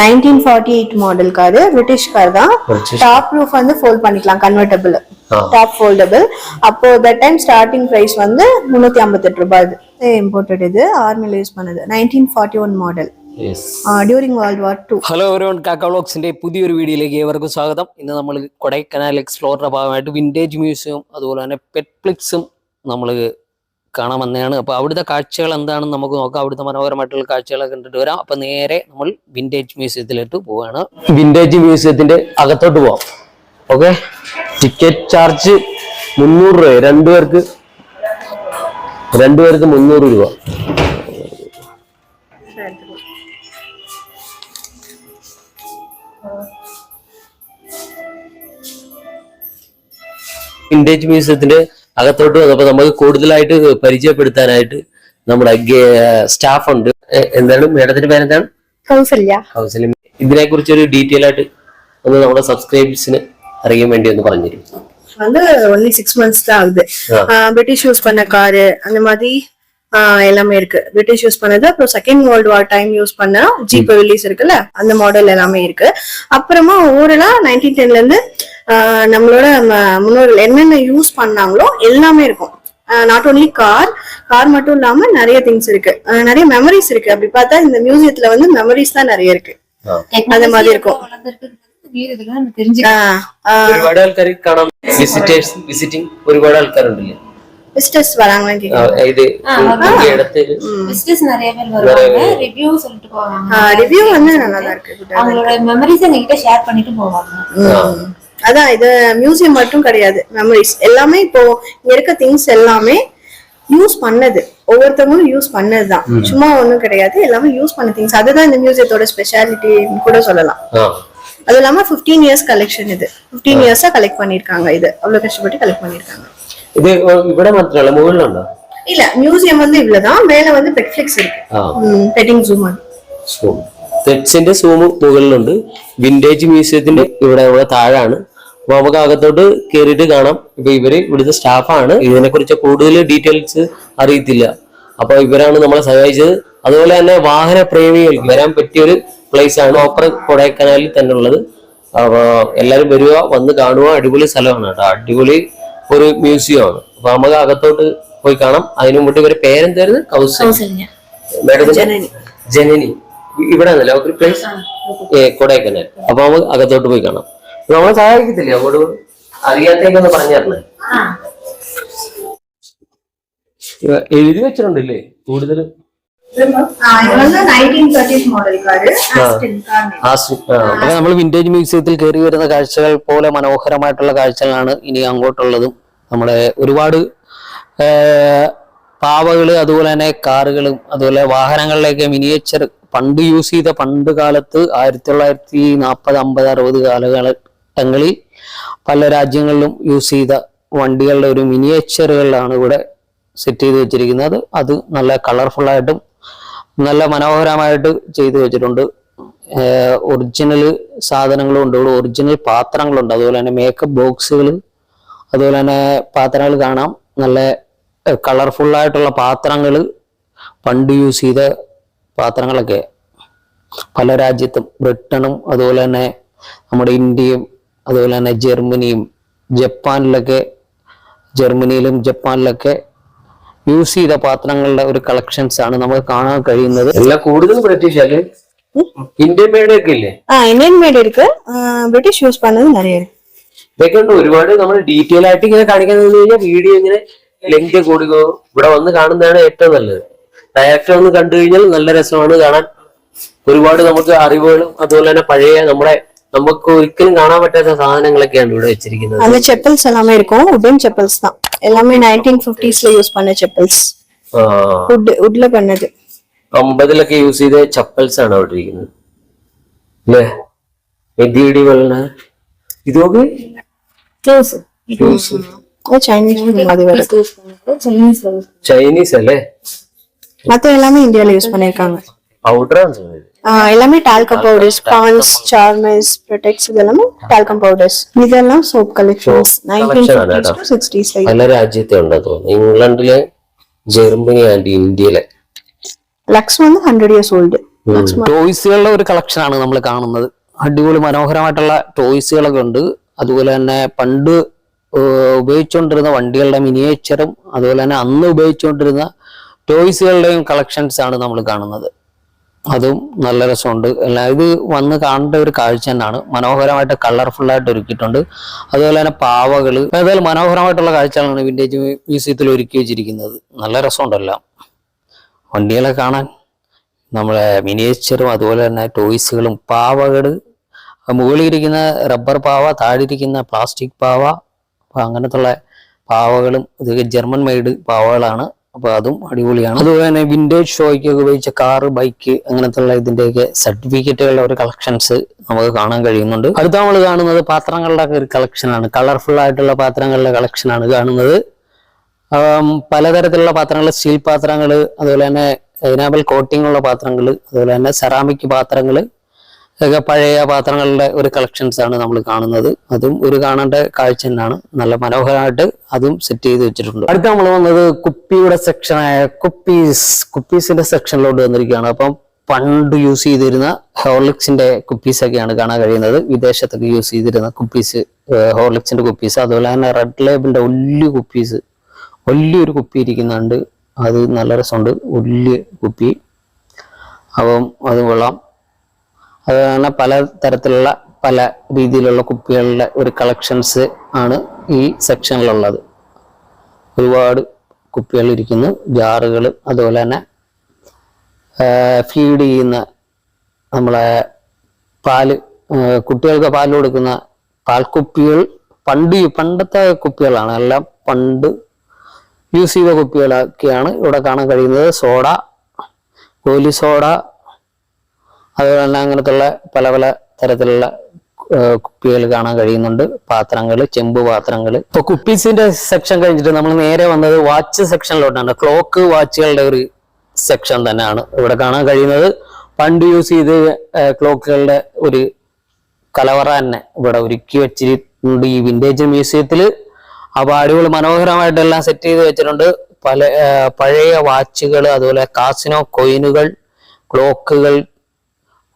1948 model car, British car தான். Top roof வந்து fold பண்ணிக்கலாம், கன்வெர்ட்டபிள், டாப் ஃபோல்டபிள். அப்போ தட் டைம் ஸ்டார்டிங் பிரைஸ் வந்து 358 ரூபாய். இது இம்போர்ட்டட், இது ஆர்மில யூஸ் பண்ணது. 1941 model, during world war 2. Hello everyone, കാക്ക വ്ളോഗ്സിന്റെ പുതിയൊരു വീഡിയോയിലേക്ക് ഏവർക്കും സ്വാഗതം. ഇന്ന് നമ്മൾ കൊടൈക്കനാൽ എക്സ്പ്ലോറിന്റെ ഭാഗമായിട്ട് വിന്റേജ് മ്യൂസിയം അതുപോലെ തന്നെ പെറ്റ്ഫ്ലിക്സും നമ്മൾ കാണാൻ വന്നതാണ്. അപ്പോൾ അവിടുത്തെ കാഴ്ചകൾ എന്താണെന്ന് നമുക്ക് നോക്കാം. അവിടുത്തെ മനോഹരമായിട്ടുള്ള കാഴ്ചകളൊക്കെ കണ്ടിട്ട് വരാം. അപ്പം നേരെ നമ്മൾ വിന്റേജ് മ്യൂസിയത്തിലേക്ക് പോവുകയാണ്. വിന്റേജ് മ്യൂസിയത്തിന്റെ അകത്തോട്ട് പോവാം. ഓക്കെ, ടിക്കറ്റ് ചാർജ് 300 രൂപ, രണ്ടുപേർക്ക് 300 രൂപ. വിന്റേജ് മ്യൂസിയത്തിന്റെ അകത്തോട്ട് വന്നപ്പോൾ നമുക്ക് കൂടുതലായിട്ട് പരിചയപ്പെടുത്താനായിട്ട് നമ്മുടെ സ്റ്റാഫ് ഉണ്ട്. എന്താണ് മേഡത്തിന്റെ പേരെന്താണ്? കൗസല്യ. ഇതിനെ കുറിച്ച് ഒരു ഡീറ്റെയിൽ ആയിട്ട് ഒന്ന് നമ്മുടെ സബ്സ്ക്രൈബേഴ്സിന് അറിയാൻ വേണ്ടി ഒന്ന് പറഞ്ഞിരും. வந்து only 6 months தான் ஆகுது. பிரிட்டிஷ் யூஸ் பண்ண காரு அந்த மாதிரி எல்லாமே இருக்கு. பிரிட்டிஷ் யூஸ் பண்ணது, அப்புறம் second world war time use பண்ண ஜீப் வெல்லிஸ் இருக்குல்ல, அந்த மாடல் எல்லாமே இருக்கு. அப்புறமா ஓவரலா 1910ல இருந்து நம்மளோட முன்னோர்கள் என்னென்ன யூஸ் பண்ணாங்களோ எல்லாமே இருக்கும். நாட் ஓன்லி கார் மட்டும் இல்லாம நிறைய திங்ஸ் இருக்கு, நிறைய மெமரிஸ் இருக்கு. அப்படி பார்த்தா இந்த மியூசியத்துல வந்து மெமரிஸ் தான் நிறைய இருக்கு. அந்த மாதிரி இருக்கும். ഒരുപാട് ആൾക്കാർ കാണാം, വിസിറ്റിംഗ് ഒരുപാട് ആൾക്കാരുണ്ടല്ലേ, விசிட்டர்ஸ் வராங்கன்னு கேக்குறாங்க. ரிவ்யூ வந்து நல்லா தான் இருக்கு. அவங்களோட மெமரிஸ் எங்ககிட்ட ஷேர் பண்ணிட்டு போவாங்க. அதான், இது மியூசியம் மட்டும் கிடையாது, மெமரிஸ் எல்லாமே. இப்போ இங்க இருக்க திங்ஸ் எல்லாமே யூஸ் பண்ணது, ஒவ்வொருத்தவங்களும் யூஸ் பண்ணதுதான், சும்மா ஒண்ணும் கிடையாது. எல்லாமே யூஸ் பண்ண திங்ஸ். அதுதான் இந்த மியூசியத்தோட ஸ்பெஷாலிட்டி கூட சொல்லலாம். அது இல்லாம 15 இயர்ஸ் கலெக்ஷன். இது 15 இயர்ஸா கலெக்ட் பண்ணிருக்காங்க. இது அவ்வளவு கஷ்டப்பட்டு கலெக்ட் பண்ணிருக்காங்க. ഇത് ഇവിടെ മാത്രമല്ല, മുകളിലുണ്ടോ? ഇല്ല, മ്യൂസിയം வந்து ഇவ்வளவுதான். மேல வந்து പെറ്റ്ഫ്ലിക്സ് ഇருக்கு, പെറ്റിംഗ് സൂം ആണ്. പെറ്റ്സിന്റെ സൂം മുകളിലുണ്ട്. വിന്റേജ് മ്യൂസിയത്തിന്റെ ഇവിടെ താഴാണ്. അപ്പൊ നമുക്ക് അകത്തോട്ട് കയറിയിട്ട് കാണാം. ഇപ്പൊ ഇവര് ഇവിടുത്തെ സ്റ്റാഫാണ്. ഇതിനെ കുറിച്ച് കൂടുതൽ ഡീറ്റെയിൽസ് അറിയത്തില്ല. അപ്പൊ ഇവരാണ് നമ്മളെ സഹായിച്ചത്. അതുപോലെ തന്നെ വാഹന പ്രേമികൾക്ക് വരാൻ പറ്റിയൊരു പ്ലേസ് ആണ് ഓപ്പർ കൊടൈക്കനാലിൽ തന്നെ ഉള്ളത്. അപ്പൊ എല്ലാരും വരിക, വന്ന് കാണുക. അടിപൊളി സ്ഥലമാണ് കേട്ടോ, അടിപൊളി ഒരു മ്യൂസിയം ആണ്. അപ്പൊ നമുക്ക് അകത്തോട്ട് പോയി കാണാം. അതിനു മുമ്പ് ഇവരെ പേരെന്തായിരുന്നു? കൗസല്യ. ജനനി. ഇവിടെ ലോക്കൽ പ്ലേസ് കൊടൈക്കനാൽ. അപ്പൊ നമുക്ക് അകത്തോട്ട് പോയി കാണാം. നമ്മളെ സഹായിക്കത്തില്ലേ അങ്ങോട്ട്? അറിയാത്തേക്കൊന്ന് പറഞ്ഞു തരണേ. എഴുതി വെച്ചിട്ടുണ്ടല്ലേ കൂടുതൽ? നമ്മൾ വിന്റേജ് മ്യൂസിയത്തിൽ കയറി വരുന്ന കാഴ്ചകൾ പോലെ മനോഹരമായിട്ടുള്ള കാഴ്ചകളാണ് ഇനി അങ്ങോട്ടുള്ളതും. നമ്മുടെ ഒരുപാട് പാവകള്, അതുപോലെ തന്നെ കാറുകളും അതുപോലെ വാഹനങ്ങളിലേക്ക് മിനിയേച്ചർ പണ്ട് യൂസ് ചെയ്ത, പണ്ട് കാലത്ത് 1940, 50, 60 കാലഘട്ടങ്ങളിൽ പല രാജ്യങ്ങളിലും യൂസ് ചെയ്ത വണ്ടികളുടെ ഒരു മിനിയേച്ചറുകളിലാണ് ഇവിടെ സെറ്റ് ചെയ്ത് വെച്ചിരിക്കുന്നത്. അത് നല്ല കളർഫുള്ളായിട്ടും നല്ല മനോഹരമായിട്ട് ചെയ്തു വെച്ചിട്ടുണ്ട്. ഒറിജിനൽ സാധനങ്ങളും ഉണ്ട് ഇവിടെ, ഒറിജിനൽ പാത്രങ്ങളുണ്ട്. അതുപോലെ തന്നെ മേക്കപ്പ് ബോക്സുകൾ, അതുപോലെ തന്നെ പാത്രങ്ങൾ കാണാം. നല്ല കളർഫുള്ളായിട്ടുള്ള പാത്രങ്ങൾ, പണ്ട് യൂസ് ചെയ്ത പാത്രങ്ങളൊക്കെ പല രാജ്യത്തും, ബ്രിട്ടനും അതുപോലെ തന്നെ നമ്മുടെ ഇന്ത്യയും അതുപോലെ തന്നെ ജർമ്മനിയും ജർമ്മനിയിലും ജപ്പാനിലൊക്കെ യൂസ് ചെയ്ത പാത്രങ്ങളുടെ ഒരു കളക്ഷൻസ് ആണ് നമുക്ക് കാണാൻ കഴിയുന്നത്. എല്ലാം കൂടുതൽ ബ്രിട്ടീഷ് അല്ലേ? ഇന്ത്യൻ മെയ്ഡ് ഒക്കെ ഇല്ലേ? ഇന്ത്യൻ മെയ്ഡ് ഇருக்கு, ബ്രിട്ടീഷ് യൂസ് பண்ணது நிறைய இருக்கு. ഇതൊക്കെ ഉണ്ട്. ഒരുപാട് നമ്മൾ ഡീറ്റെയിൽ ആയിട്ട് ഇങ്ങനെ കാണിക്കാൻ കഴിഞ്ഞാൽ വീഡിയോ ഇങ്ങനെ ലെങ്ത് കൂടുകയോ. ഇവിടെ വന്ന് കാണുന്നതാണ് ഏറ്റവും നല്ലത്. ഡയറക്റ്റ് വന്ന് കണ്ടു കഴിഞ്ഞാൽ നല്ല രസമാണ് കാണാൻ. ഒരുപാട് നമുക്ക് അറിവുകളും അതുപോലെ തന്നെ പഴയ നമുക്ക് ഒരിക്കലും കാണാൻ പറ്റാത്ത സാധനങ്ങളൊക്കെയാണ് ഇവിടെ വെച്ചിരിക്കുന്നത്. அந்த செப்பல்ஸ் எல்லாமே இருக்கும், வுடன் செப்பல்ஸ் தான். எல்லாமே 1950sல യൂസ് பண்ண செப்பல்ஸ், வுட்ல பண்ணது. 50ലൊക്കെ യൂസ് ചെയ്ത ചപ്പൽസ് ആണ് അവിടെ ഇരിക്കുന്നത് അല്ലേ? മെതിയടി വെള്ള ഇതൊക്കെ ചൈനീസ് അല്ലേ? மத்த எல்லாமே இந்தியால யூஸ் பண்ணிருக்காங்க. பவுடர் எல்லாமே டால்கம் பவுடர்ஸ், பான்ஸ், சார்மஸ், ப்ரொடெக்ட்ஸ், இதெல்லாம் டால்கம் பவுடர்ஸ். இதெல்லாம் soap collections 1950s to 60s. പല രാജ്യത്തെ ഉണ്ടെന്ന് തോന്നുന്നു. ഇംഗ്ലണ്ടിലെ, ജർമ്മനി ആൻഡ് ഇന്ത്യയിലെ. ലക്സ് வந்து 100 years old. ടോയ്സുകളുടെ ഒരു കളക്ഷനാണ് നമ്മൾ കാണുന്നത്. അടിപൊളി മനോഹരമായിട്ടുള്ള ടോയ്സുകളൊക്കെ ഉണ്ട്. അതുപോലെ തന്നെ പണ്ട് ഉപയോഗിച്ചുകൊണ്ടിരുന്ന വണ്ടികളുടെ മിനിയേച്ചറും അതുപോലെ തന്നെ അന്ന് ഉപയോഗിച്ചുകൊണ്ടിരുന്ന ടോയ്സുകളുടെയും കളക്ഷൻസ് ആണ് നമ്മൾ കാണുന്നത്. അതും നല്ല രസമുണ്ട്. എല്ലാം ഇത് വന്ന് കാണേണ്ട ഒരു കാഴ്ച തന്നെയാണ്. മനോഹരമായിട്ട് കളർഫുൾ ആയിട്ട് ഒരുക്കിയിട്ടുണ്ട്. അതുപോലെ തന്നെ പാവകള്, ഏതായാലും മനോഹരമായിട്ടുള്ള കാഴ്ചകളാണ് വിന്റേജ് മ്യൂസിയത്തിൽ ഒരുക്കി വെച്ചിരിക്കുന്നത്. നല്ല രസമുണ്ടല്ലോ വണ്ടികളെ കാണാൻ. നമ്മളെ മിനിയേച്ചറും അതുപോലെ തന്നെ ടോയ്സുകളും പാവകള്, മുകളിൽ ഇരിക്കുന്ന റബ്ബർ പാവ, താഴെയിരിക്കുന്ന പ്ലാസ്റ്റിക് പാവ, അപ്പൊ അങ്ങനത്തുള്ള പാവകളും ഇതൊക്കെ ജർമ്മൻ മെയ്ഡ് പാവകളാണ്. അപ്പൊ അതും അടിപൊളിയാണ്. അതുപോലെ തന്നെ വിന്റേജ് ഷോയ്ക്ക് ഉപയോഗിച്ച കാറ്, ബൈക്ക് അങ്ങനത്തുള്ള ഇതിന്റെയൊക്കെ സർട്ടിഫിക്കറ്റുകളുടെ ഒരു കളക്ഷൻസ് നമുക്ക് കാണാൻ കഴിയുന്നുണ്ട്. അടുത്ത നമ്മൾ കാണുന്നത് പാത്രങ്ങളുടെ ഒരു കളക്ഷനാണ്. കളർഫുൾ ആയിട്ടുള്ള പാത്രങ്ങളുടെ കളക്ഷനാണ് കാണുന്നത്. പലതരത്തിലുള്ള പാത്രങ്ങൾ, സ്റ്റീൽ പാത്രങ്ങൾ, അതുപോലെ തന്നെ എനാബൽ കോട്ടിംഗ് ഉള്ള പാത്രങ്ങൾ, അതുപോലെ തന്നെ സെറാമിക് പാത്രങ്ങൾ ഒക്കെ പഴയ പാത്രങ്ങളുടെ ഒരു കളക്ഷൻസ് ആണ് നമ്മൾ കാണുന്നത്. അതും ഒരു കാണേണ്ട കാഴ്ച തന്നെയാണ്. നല്ല മനോഹരമായിട്ട് അതും സെറ്റ് ചെയ്ത് വെച്ചിട്ടുണ്ട്. അടുത്ത നമ്മൾ വന്നത് കുപ്പിയുടെ സെക്ഷനായ കുപ്പീസിന്റെ സെക്ഷനിലോട്ട് വന്നിരിക്കുകയാണ്. അപ്പം പണ്ട് യൂസ് ചെയ്തിരുന്ന ഹോർലിക്സിന്റെ കുപ്പീസ് ഒക്കെയാണ് കാണാൻ കഴിയുന്നത്. വിദേശത്തൊക്കെ യൂസ് ചെയ്തിരുന്ന കുപ്പീസ്, ഹോർലിക്സിന്റെ കുപ്പീസ്, അതുപോലെ തന്നെ റെഡ് ലേബിളിന്റെ വലിയൊരു കുപ്പി ഇരിക്കുന്നുണ്ട്. അത് നല്ല രസമുണ്ട്, വലിയ കുപ്പി. അപ്പം അത് കൊള്ളാം. അതുപോലെ പല തരത്തിലുള്ള പല രീതിയിലുള്ള കുപ്പികളുടെ ഒരു കളക്ഷൻസ് ആണ് ഈ സെക്ഷനിലുള്ളത്. ഒരുപാട് കുപ്പികൾ ഇരിക്കുന്നു, ജാറുകൾ, അതുപോലെ തന്നെ ഫീഡ് ചെയ്യുന്ന നമ്മളെ കുട്ടികൾക്ക് പാൽ കൊടുക്കുന്ന പാൽക്കുപ്പികൾ, പണ്ടത്തെ കുപ്പികളാണ്. എല്ലാം പണ്ട് യൂസ് ചെയ്ത കുപ്പികളൊക്കെയാണ് ഇവിടെ കാണാൻ കഴിയുന്നത്. സോഡ, ഗോലി സോഡ, അതുപോലെ തന്നെ അങ്ങനത്തുള്ള പല തരത്തിലുള്ള കുപ്പികൾ കാണാൻ കഴിയുന്നുണ്ട്. പാത്രങ്ങൾ, ചെമ്പ് പാത്രങ്ങൾ. ഇപ്പൊ കുപ്പീസിന്റെ സെക്ഷൻ കഴിഞ്ഞിട്ട് നമ്മൾ നേരെ വന്നത് വാച്ച് സെക്ഷനിലോട്ടാണ്. ക്ലോക്ക് വാച്ചുകളുടെ ഒരു സെക്ഷൻ തന്നെയാണ് ഇവിടെ കാണാൻ കഴിയുന്നത്. പണ്ട് യൂസ് ചെയ്ത് ക്ലോക്കുകളുടെ ഒരു കലവറ തന്നെ ഇവിടെ ഒരുക്കി വെച്ചിട്ടുണ്ട് ഈ വിന്റേജ് മ്യൂസിയത്തിൽ. അപ്പൊ അടിപൊളി മനോഹരമായിട്ടെല്ലാം സെറ്റ് ചെയ്ത് വെച്ചിട്ടുണ്ട്. പഴയ വാച്ചുകൾ, അതുപോലെ കാസിനോ കോയിനുകൾ, ക്ലോക്കുകൾ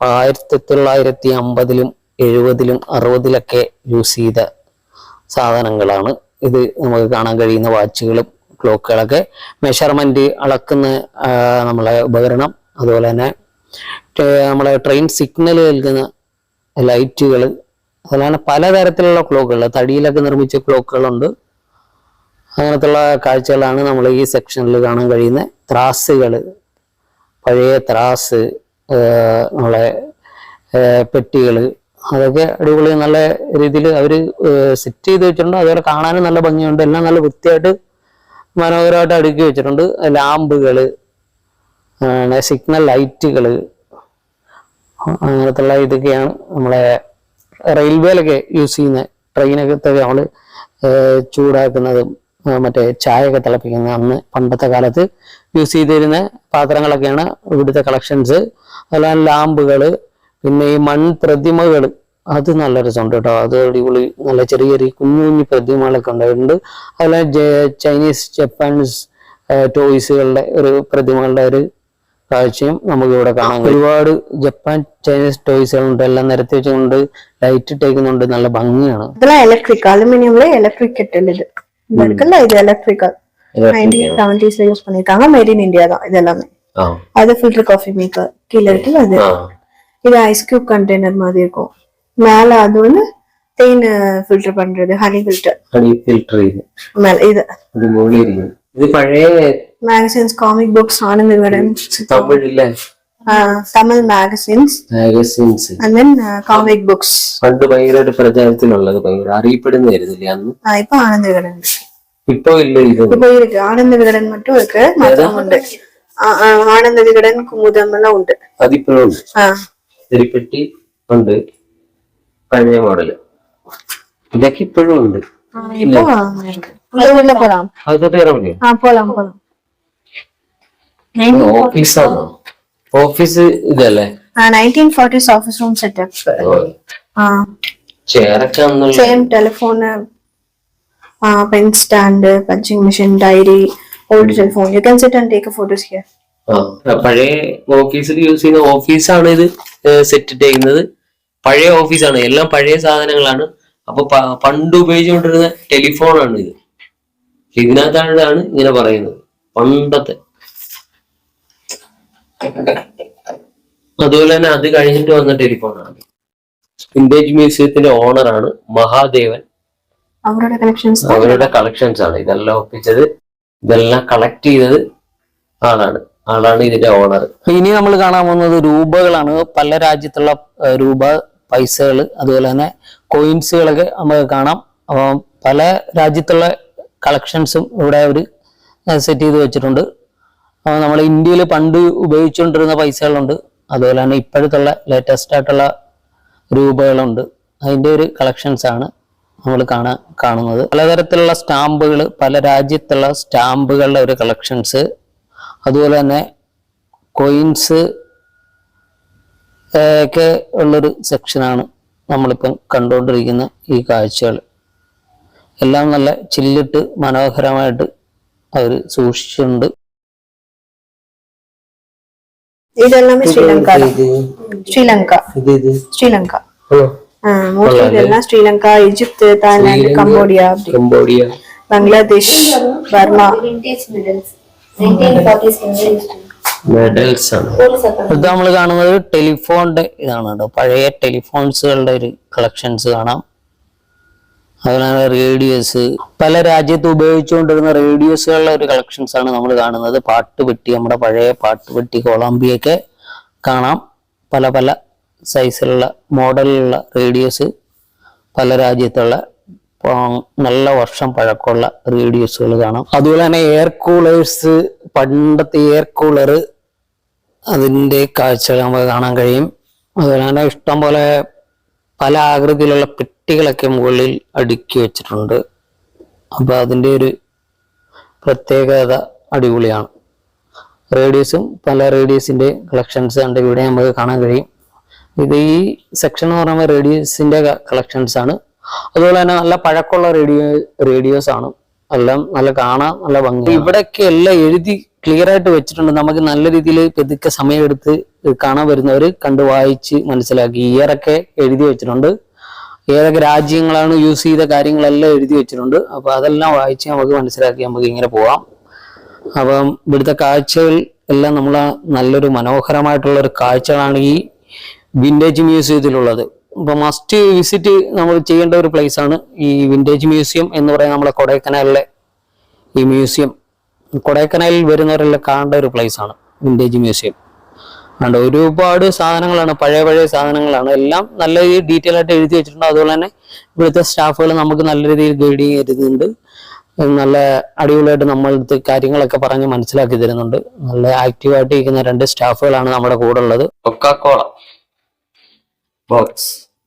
1950-ലും 70-ലും 60-ലൊക്കെ യൂസ് ചെയ്ത സാധനങ്ങളാണ് ഇത്. നമുക്ക് കാണാൻ കഴിയുന്ന വാച്ചുകളും ക്ലോക്കുകളൊക്കെ. മെഷർമെന്റ് അളക്കുന്ന നമ്മളെ ഉപകരണം, അതുപോലെ തന്നെ നമ്മളെ ട്രെയിൻ സിഗ്നൽ നൽകുന്ന ലൈറ്റുകൾ, അതുപോലെ തന്നെ പലതരത്തിലുള്ള ക്ലോക്കുകൾ, തടിയിലൊക്കെ നിർമ്മിച്ച ക്ലോക്കുകളുണ്ട്. അങ്ങനത്തുള്ള കാഴ്ചകളാണ് നമ്മൾ ഈ സെക്ഷനിൽ കാണാൻ കഴിയുന്ന. ത്രാസുകൾ, പഴയ ത്രാസ്, നമ്മളെ പെട്ടികൾ, അതൊക്കെ അടിപൊളി നല്ല രീതിയിൽ അവർ സെറ്റ് ചെയ്ത് വെച്ചിട്ടുണ്ട്. അതുപോലെ കാണാനും നല്ല ഭംഗിയുണ്ട്. എല്ലാം നല്ല വൃത്തിയായിട്ട് മനോഹരമായിട്ട് അടുക്കി വെച്ചിട്ടുണ്ട്. ലാമ്പുകൾ, സിഗ്നൽ ലൈറ്റുകൾ, അങ്ങനത്തുള്ള ഇതൊക്കെയാണ് നമ്മളെ റെയിൽവേയിലൊക്കെ യൂസ് ചെയ്യുന്ന, ട്രെയിനൊക്കെ നമ്മൾ ചൂടാക്കുന്നതും മറ്റേ ചായയൊക്കെ തിളപ്പിക്കുന്ന അന്ന് പണ്ടത്തെ കാലത്ത് യൂസ് ചെയ്തിരുന്ന പാത്രങ്ങളൊക്കെയാണ് ഇവിടുത്തെ കളക്ഷൻസ്. അതുപോലെ ലാമ്പുകൾ, പിന്നെ ഈ മൺപ്രതിമകൾ, അത് നല്ല രസമുണ്ട് കേട്ടോ. അത് അടിപൊളി, നല്ല ചെറിയ കുഞ്ഞു പ്രതിമകളൊക്കെ ഉണ്ടായിട്ടുണ്ട്. അതുപോലെ ചൈനീസ്, ജപ്പാനീസ് ടോയ്സുകളുടെ ഒരു പ്രതിമകളുടെ ഒരു കാഴ്ചയും നമുക്ക് ഇവിടെ കാണാം. ഒരുപാട് ജപ്പാൻ, ചൈനീസ് ടോയ്സുകളുണ്ട്. എല്ലാം നിരത്തി വെച്ചുകൊണ്ട് ലൈറ്റ് ഇട്ടേക്കുന്നുണ്ട്. നല്ല ഭംഗിയാണ്. இதெல்லாம் எலக்ட்ரிக், அலுமினியம்ல எலக்ட்ரிக் கெட்டில் இது இருக்குல்ல, இது எலக்ட்ரிக்கல் 1970s யூஸ் பண்ணிருக்காங்க. மேட் இன் இந்தியா தான் இது எல்லாமே. அது ஃபில்டர் காஃபி மேக்கர் கீழ இருக்குல்ல, அது இது ஐஸ் கியூப் கண்டெய்னர் மாதிரி இருக்கும். மேல அது வந்து தேன் ஃபில்டர் பண்றது, ஹனி ஃபில்டர் இது மேல இது பழைய magazines, comic books, Ananda Vikatan, Tamil magazines and then comic books. പണ്ട് ഭയങ്കരമായിട്ട് പ്രചാരത്തിലുള്ളത്, ഭയങ്കര അറിയപ്പെടുന്നതായിരുന്നില്ലേ അന്ന്? ഇപ്പൊ ആനന്ദ വികടൻ ഇപ്പൊ ഇല്ല. ഇപ്പൊ இருக்கு ஆனந்த விகடன் மட்டும் இருக்கு, மத்தம் உண்டு. ആനന്ദ വികടൻ, കുമുദം എല്ലാം ഉണ്ട്. അതിപ്പോഴും ഉണ്ട്. തിരുപ്പെട്ടി ഉണ്ട്, പഴയ മോഡല്, ഇതൊക്കെ ഇപ്പോഴും ഉണ്ട്. ഇപ്പൊ പോലാം, അതൊക്കെ ഇറങ്ങി. പോലാം പോലാം. ഓഫീസാണോ? ഓഫീസ് ഇതല്ലേ? 1940s office room setup. ചെയറൊക്കെ same telephone, pen stand, punching machine, diary, old telephone. You can sit and take a photos here. പഴയ ഓഫീസിൽ യൂസ് ചെയ്യുന്ന ഓഫീസാണ് ഇത് സെറ്റ് ചെയ്യുന്നത്. പഴയ ഓഫീസാണ്, എല്ലാം പഴയ സാധനങ്ങളാണ്. അപ്പൊ പണ്ട് ഉപയോഗിച്ചുകൊണ്ടിരുന്ന ടെലിഫോണാണ് ഇത്. ഇതിനകത്താണ് ഇങ്ങനെ പറയുന്നത് പണ്ടത്തെ. അതുപോലെ തന്നെ അത് കഴിഞ്ഞിട്ട് വന്ന ടെലിഫോണാണ്. വിന്റേജ് മ്യൂസിയത്തിന്റെ ഓണറാണ് മഹാദേവൻ. അവരുടെ കളക്ഷൻസ് ആണ് ഇതെല്ലാം ഒപ്പിച്ചത്, ഇതെല്ലാം കളക്ട് ചെയ്തത് ആളാണ് ഇതിന്റെ ഓണർ. ഇനി നമ്മൾ കാണാൻ പോകുന്നത് രൂപകളാണ്. പല രാജ്യത്തുള്ള രൂപ, പൈസകൾ, അതുപോലെ തന്നെ കോയിൻസുകളൊക്കെ നമുക്ക് കാണാം. അപ്പം പല രാജ്യത്തുള്ള കളക്ഷൻസും ഇവിടെ അവർ സെറ്റ് ചെയ്ത് വെച്ചിട്ടുണ്ട്. നമ്മൾ ഇന്ത്യയിൽ പണ്ട് ഉപയോഗിച്ചുകൊണ്ടിരുന്ന പൈസകളുണ്ട്, അതുപോലെ തന്നെ ഇപ്പോഴത്തുള്ള ലേറ്റസ്റ്റ് ആയിട്ടുള്ള രൂപകളുണ്ട്. അതിൻ്റെ ഒരു കളക്ഷൻസ് ആണ് നമ്മൾ കാണുന്നത്. പലതരത്തിലുള്ള സ്റ്റാമ്പുകൾ, പല രാജ്യത്തുള്ള സ്റ്റാമ്പുകളുടെ ഒരു കളക്ഷൻസ്, അതുപോലെ തന്നെ കോയിൻസ് ഒക്കെ ഉള്ളൊരു സെക്ഷനാണ് നമ്മളിപ്പം കണ്ടുകൊണ്ടിരിക്കുന്ന ഈ കാഴ്ചകൾ. എല്ലാം നല്ല ചില്ലിട്ട് മനോഹരമായിട്ട് അവർ സൂക്ഷിച്ചിട്ടുണ്ട്. ഇതെല്ലാം ശ്രീലങ്ക മോസ്റ്റ്ലി ഇതെല്ലാം Sri Lanka, Egypt, Thailand, Cambodia, Bangladesh, Burma. ഇത് നമ്മൾ കാണുന്നത് ടെലിഫോണിന്റെ ഇതാണ് കേട്ടോ. പഴയ ടെലിഫോൺസുകളുടെ ഒരു കളക്ഷൻസ് കാണാം. അതുപോലെ റേഡിയോസ്, പല രാജ്യത്ത് ഉപയോഗിച്ചുകൊണ്ടിരുന്ന റേഡിയോസുകളുടെ ഒരു കളക്ഷൻസ് ആണ് നമ്മൾ കാണുന്നത്. പാട്ടുപെട്ടി, നമ്മുടെ പഴയ പാട്ടുപെട്ടി, കൊളംബിയൊക്കെ കാണാം. പല പല സൈസിലുള്ള മോഡലിലുള്ള റേഡിയോസ്, പല രാജ്യത്തുള്ള നല്ല വർഷം പഴക്കമുള്ള റേഡിയോസുകൾ കാണാം. അതുപോലെ തന്നെ എയർ കൂളേഴ്സ്, പണ്ടത്തെ എയർ കൂളർ, അതിൻ്റെ കാഴ്ചകൾ നമുക്ക് കാണാൻ കഴിയും. അതുപോലെ തന്നെ ഇഷ്ടം പോലെ പല ആകൃതിയിലുള്ള പെട്ടികളൊക്കെ മുകളിൽ അടുക്കി വെച്ചിട്ടുണ്ട്. അപ്പൊ അതിൻ്റെ ഒരു പ്രത്യേകത അടിപൊളിയാണ്. റേഡിയോസും പല റേഡിയോസിന്റെ കളക്ഷൻസ് ഉണ്ട് ഇവിടെ നമുക്ക് കാണാൻ കഴിയും. ഇത് ഈ സെക്ഷൻ എന്ന് പറയുമ്പോൾ റേഡിയോസിന്റെ കളക്ഷൻസ് ആണ്. അതുപോലെ തന്നെ നല്ല പഴക്കമുള്ള റേഡിയോസ് ആണ്. എല്ലാം നല്ല കാണാൻ നല്ല ഭംഗി. ഇവിടെയൊക്കെ എല്ലാം എഴുതി ക്ലിയർ ആയിട്ട് വെച്ചിട്ടുണ്ട്. നമുക്ക് നല്ല രീതിയിൽ പെതുക്കെ സമയമെടുത്ത് കാണാൻ വരുന്നവർ കണ്ടു വായിച്ച് മനസ്സിലാക്കി. ഇയറൊക്കെ എഴുതി വെച്ചിട്ടുണ്ട്. ഏതൊക്കെ രാജ്യങ്ങളാണ് യൂസ് ചെയ്ത കാര്യങ്ങളെല്ലാം എഴുതി വെച്ചിട്ടുണ്ട്. അപ്പൊ അതെല്ലാം വായിച്ച് നമുക്ക് മനസ്സിലാക്കി നമുക്ക് ഇങ്ങനെ പോവാം. അപ്പം ഇവിടുത്തെ കാഴ്ചകൾ എല്ലാം നമ്മൾ നല്ലൊരു മനോഹരമായിട്ടുള്ള ഒരു കാഴ്ചകളാണ് ഈ വിന്റേജ് മ്യൂസിയത്തിലുള്ളത്. അപ്പൊ മസ്റ്റ് വിസിറ്റ് നമ്മൾ ചെയ്യേണ്ട ഒരു പ്ലേസ് ആണ് ഈ വിന്റേജ് മ്യൂസിയം എന്ന് പറയുന്നത്. നമ്മളെ കൊടൈക്കനാലിലെ ഈ മ്യൂസിയം, കൊടൈക്കനാലിൽ വരുന്നവരെല്ലാം കാണേണ്ട ഒരു പ്ലേസ് ആണ് വിന്റേജ് മ്യൂസിയം. അതുകൊണ്ട് ഒരുപാട് സാധനങ്ങളാണ്, പഴയ സാധനങ്ങളാണ്. എല്ലാം നല്ല രീതിയിൽ ഡീറ്റെയിൽ ആയിട്ട് എഴുതി വെച്ചിട്ടുണ്ട്. അതുപോലെ തന്നെ ഇവിടുത്തെ സ്റ്റാഫുകൾ നമുക്ക് നല്ല രീതിയിൽ ഗൈഡ് ചെയ്തിരുന്നുണ്ട്. നല്ല അടിപൊളിയായിട്ട് നമ്മളടുത്ത് കാര്യങ്ങളൊക്കെ പറഞ്ഞ് മനസ്സിലാക്കി തരുന്നുണ്ട്. നല്ല ആക്റ്റീവായിട്ട് ഇരിക്കുന്ന 2 സ്റ്റാഫുകളാണ് നമ്മുടെ കൂടെ ഉള്ളത്.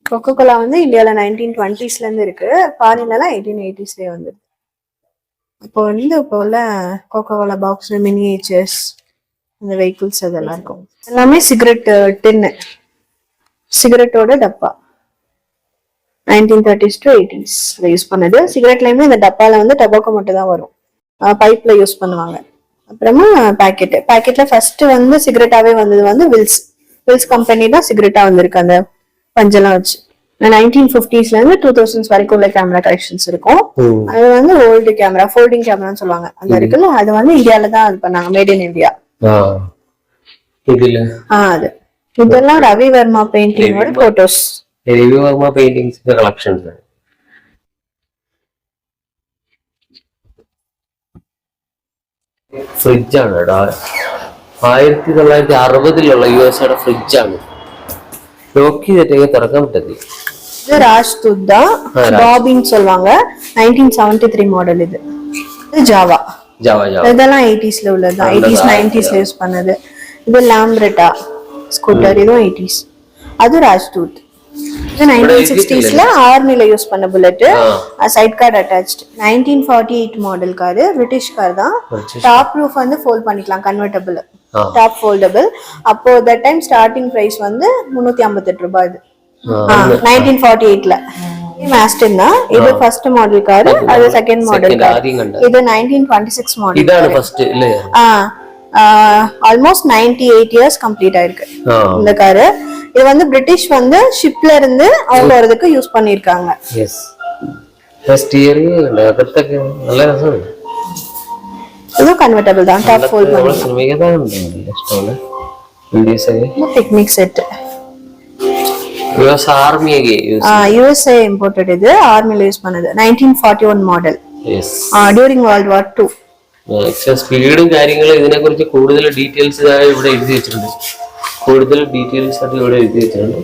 கொக்கோகோலா வந்து இந்தியால 1920s இருந்து இருக்கு. ஃபாரின்ல 1880s வந்து. இப்போ உள்ள கொக்கோகோலா பாக்ஸ், மினியேச்சர்ஸ், இந்த வெஹிக்கிள்ஸ் அதெல்லாம் இருக்கும். எல்லாமே சிகரெட் டின்னு, சிகரெட்டோட டப்பா 1930s to 80s யூஸ் பண்ணது. சிகரெட்லயுமே இந்த டப்பால வந்து டபாக்கோ மட்டும் தான் வரும், பைப்ல யூஸ் பண்ணுவாங்க. அப்புறமா பாக்கெட்ல ஃபர்ஸ்ட் வந்து சிகரெட்டாவே வந்தது வந்து வில்ஸ் கம்பெனி தான் சிகரெட்டா வந்திருக்கு. அந்த பஞ்செல்லாம் வச்சு 1950ஸ்ல இருந்து 2000s வரைக்கும் உள்ள கேமரா கலெக்ஷன்ஸ் இருக்கும். அது வந்து ஓல்டு கேமரா, ஃபோல்டிங் கேமரான்னு சொல்லுவாங்க. அந்த இருக்குல்ல, அது வந்து இந்தியால தான் இது பண்ணாங்க, மேட் இன் இந்தியா. அது இதெல்லாம் ரவி வர்மா பெயிண்டிங்கோட போட்டோஸ். രവി വർമ്മ പെയിന്റിങ്സിന്റെ കളക്ഷൻസ്. ഫ്രിഡ്ജാണ് കേട്ടോ, 1960 USA ഫ്രിഡ്ജാണ്. ലോക്ക് ചെയ്തിട്ടേ തുറക്കാൻ പറ്റത്തില്ല. இது ராஜ்தூத் தான், பாபின்னு சொல்லுவாங்க. 1973 மாடல் இது. ஜாவா இதெல்லாம் 80ஸ்ல உள்ளது, 80s 90ஸ்ல யூஸ் பண்ணது. இது லாம்ப்ரெட்டா ஸ்கூட்டர், இதுவும் 80s. அது ராஜ்தூத். இது 1960ஸ்ல ஆர்மில யூஸ் பண்ண bullet, side car attached. 1948 model car, British car தான். டாப் ரூஃப் வந்து ஃபோல்ட் பண்ணிக்கலாம், கன்வெர்ட்டபிள் டாப் ஃபோல்டபிள். அப்போ தட் டைம் ஸ்டார்டிங் பிரைஸ் வந்து 358 ரூபாய். இது 1948ல மாஸ்டன் தான். இது ஃபர்ஸ்ட் மாடல் கார், அது செகண்ட் மாடல் கார். இது 1926 மாடல். இതാണ് ஃபர்ஸ்ட் இல்ல? ஆல்மோஸ்ட் 98 இயர்ஸ் கம்ப்ளீட் ஆயிருக்கு இந்த காரு. இது வந்து பிரிட்டிஷ் வந்து ஷிப்ல இருந்து அவங்க வரதுக்கு யூஸ் பண்ணிருக்காங்க. எஸ் ஸ்டியரிங் அகத்தக்கு நல்ல ரசம். இது கன்வெர்ட்டபிள் தான், டாப் ஃபோல்ட் பண்ணி. மிகதான் இഷ്ടമാണ് ഇന്ത്യസേ டெக்னிக் செட். യുഎസ് ആർമിയൊക്കെ USA imported இது ஆர்மில யூஸ் பண்ணது 1941 model. Yes during world war 2. സ്പീഡും കാര്യങ്ങളും ഇതിനെ കുറിച്ച് കൂടുതൽ ഡീറ്റെയിൽസ് ഇവിടെ എഴുതി വെച്ചിട്ടുണ്ട്. കൂടുതൽ ഡീറ്റെയിൽസ് ആയിട്ട് ഇവിടെ എഴുതി വെച്ചിട്ടുണ്ട്.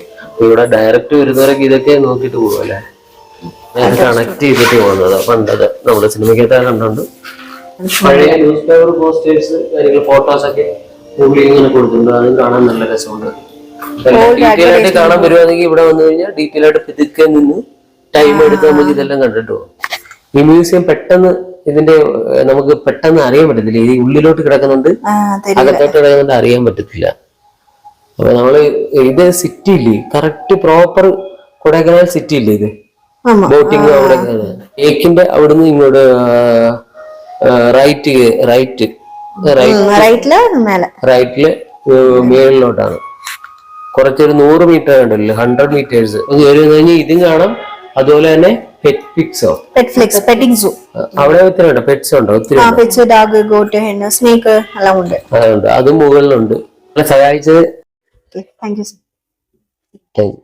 ഇവിടെ ഡയറക്റ്റ് വരുന്നവരൊക്കെ ഇതൊക്കെ നോക്കിട്ട് പോകുമല്ലേ, കണക്ട് ചെയ്തിട്ട് പോകുന്നത്. പണ്ടത് നമ്മുടെ സിനിമയ്ക്കകത്ത് കണ്ടുണ്ട്. പഴയ ന്യൂസ് പേപ്പർ പോസ്റ്റേഴ്സ് കാര്യങ്ങൾ ഫോട്ടോസ് ഒക്കെ ഗൂഗിളിൽ ഇങ്ങനെ കൊടുത്തിട്ടുണ്ട്. അതും കാണാൻ നല്ല രസമുണ്ട്. ഡീറ്റെയിൽ ആയിട്ട് കാണാൻ വരുവാണെങ്കിൽ ഇവിടെ വന്നു കഴിഞ്ഞാൽ ഡീറ്റെയിൽ ആയിട്ട് പിതുക്കെ നിന്ന് ടൈം എടുത്ത് നമുക്ക് ഇതെല്ലാം കണ്ടിട്ട് പോകും. ഈ മ്യൂസിയം പെട്ടെന്ന് ഇതിന്റെ നമുക്ക് പെട്ടെന്ന് അറിയാൻ പറ്റത്തില്ല. ഈ ഉള്ളിലോട്ട് കിടക്കുന്നുണ്ട്, അകത്തോട്ട് കിടക്കുന്നുണ്ട്, അറിയാൻ പറ്റത്തില്ല. അപ്പൊ നമ്മള് ഇത് സിറ്റി ഇല്ലേ, കറക്റ്റ് പ്രോപ്പർ കൊടൈക്കനാൽ സിറ്റി ഇല്ലേ ഇത്, ബോട്ടിങ് അവിടെ ഏക്കിന്റെ അവിടുന്ന് ഇങ്ങോട്ട് റൈറ്റില് മേളിലോട്ടാണ്. കുറച്ചൊരു 100 മീറ്റർ ഉണ്ടല്ലോ, 100 മീറ്റേഴ്സ് കഴിഞ്ഞാൽ ഇതും കാണാം. അതുപോലെ തന്നെ അവിടെ ഒത്തിരി ഉണ്ട്, പെറ്റ്സ് ഉണ്ടോ? ഒത്തിരി ഡോഗ്, ഗോട്ട്, സ്നേക്ക് എല്ലാം ഉണ്ട്. അതുണ്ട്, അതും മുകളിലുണ്ട്. സഹായിച്ചത് താങ്ക് യു. Thank you.